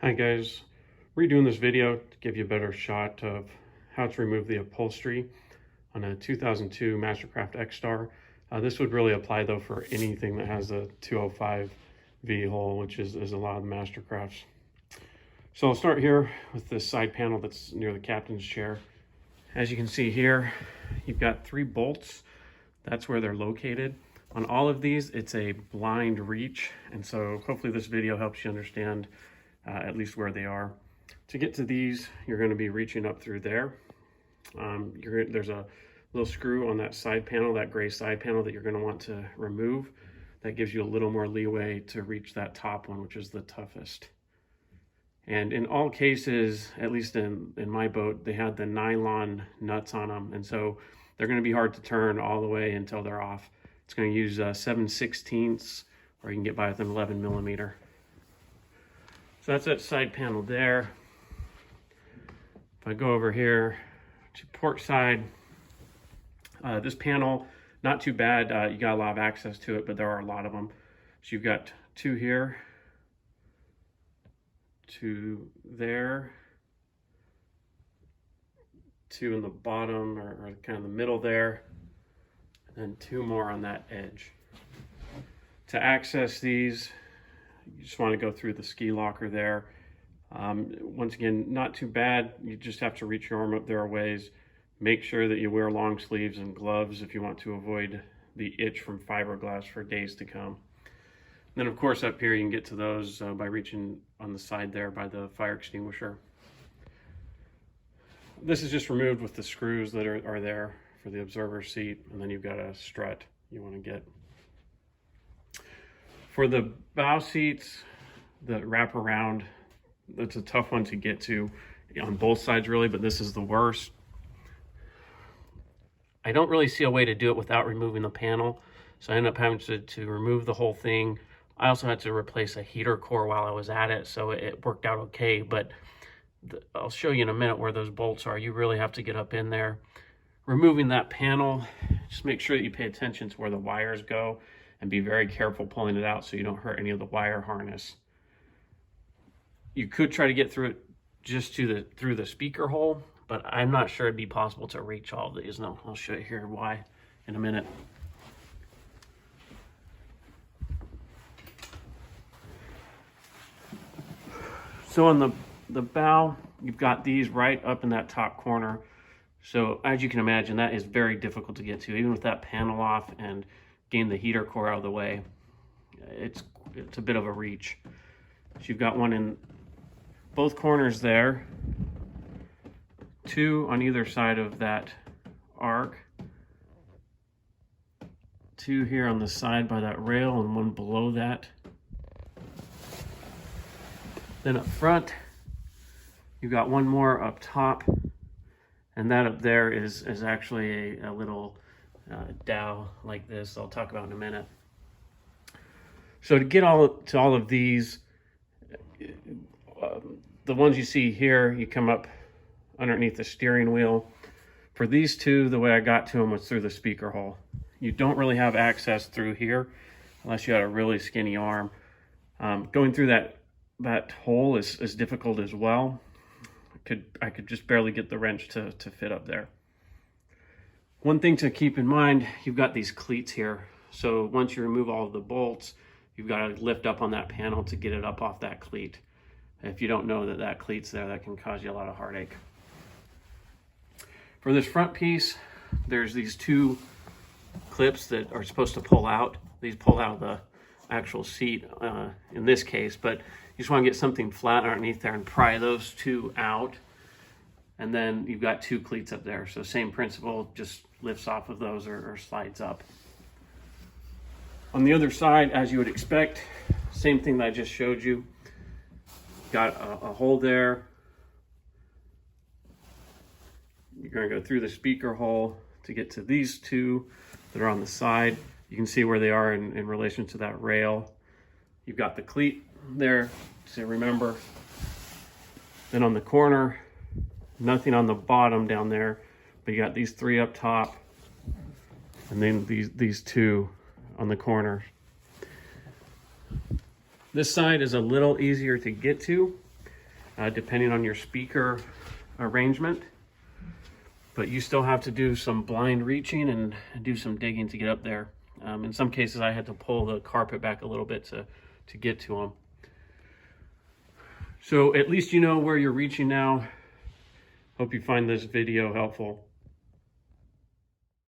Hi guys, redoing this video to give you a better shot of how to remove the upholstery on a 2002 Mastercraft X-Star. This would really apply though for anything that has a 205 V hole, which is a lot of the Mastercrafts. So I'll start here with this side panel that's near the captain's chair. As you can see here, you've got 3 bolts. That's where they're located. On all of these, it's a blind reach, and so hopefully this video helps you understand at least where they are. To get to these, you're going to be reaching up through there. There's a little screw on that side panel, that gray side panel, that you're going to want to remove. That gives you a little more leeway to reach that top one, which is the toughest. And in all cases, at least in my boat, they had the nylon nuts on them, and so they're going to be hard to turn all the way until they're off. It's going to use 7/16, or you can get by with an 11 millimeter. So that's that side panel there. If I go over here to port side, this panel, not too bad. You got a lot of access to it, but there are a lot of them. So you've got 2 here, 2 there, 2 in the bottom or kind of the middle there, and 2 more on that edge. To access these, you just want to go through the ski locker there. Once again, not too bad. You just have to reach your arm up. There are ways. Make sure that you wear long sleeves and gloves if you want to avoid the itch from fiberglass for days to come. And then of course up here you can get to those by reaching on the side there by the fire extinguisher. This is just removed with the screws that are there for the observer seat, and then you've got a strut you want to get. For the bow seats that wrap around, that's a tough one to get to on both sides really, but this is the worst. I don't really see a way to do it without removing the panel, so I ended up having to remove the whole thing. I also had to replace a heater core while I was at it, so it worked out okay, but I'll show you in a minute where those bolts are. You really have to get up in there. Removing that panel, just make sure that you pay attention to where the wires go and be very careful pulling it out so you don't hurt any of the wire harness. You could try to get through it just through the speaker hole, but I'm not sure it'd be possible to reach all of these. No, I'll show you here why in a minute. So on the bow, you've got these right up in that top corner. So as you can imagine, that is very difficult to get to, even with that panel off and getting the heater core out of the way. It's a bit of a reach. So you've got one in both corners there, 2 on either side of that arc, 2 here on the side by that rail, and 1 below that. Then up front, you've got 1 more up top, and that up there is actually a little dowel like this I'll talk about in a minute. So to get to all of these, the ones you see here, you come up underneath the steering wheel. For these 2, the way I got to them was through the speaker hole. You don't really have access through here unless you had a really skinny arm. Going through that hole is difficult as well. I could just barely get the wrench to fit up there. One thing to keep in mind, you've got these cleats here. So once you remove all of the bolts, you've got to lift up on that panel to get it up off that cleat. If you don't know that cleat's there, that can cause you a lot of heartache. For this front piece, there's these 2 clips that are supposed to pull out. These pull out of the actual seat in this case, but you just want to get something flat underneath there and pry those 2 out. And then you've got 2 cleats up there. So same principle, just lifts off of those or slides up. On the other side, as you would expect, same thing that I just showed you. Got a hole there. You're going to go through the speaker hole to get to these 2 that are on the side. You can see where they are in relation to that rail. You've got the cleat there to remember. Then on the corner, nothing on the bottom down there, but you got these 3 up top, and then these 2 on the corner. This side is a little easier to get to. depending on your speaker arrangement. But you still have to do some blind reaching and do some digging to get up there. In some cases, I had to pull the carpet back a little bit to get to them. So at least you know where you're reaching now. Hope you find this video helpful.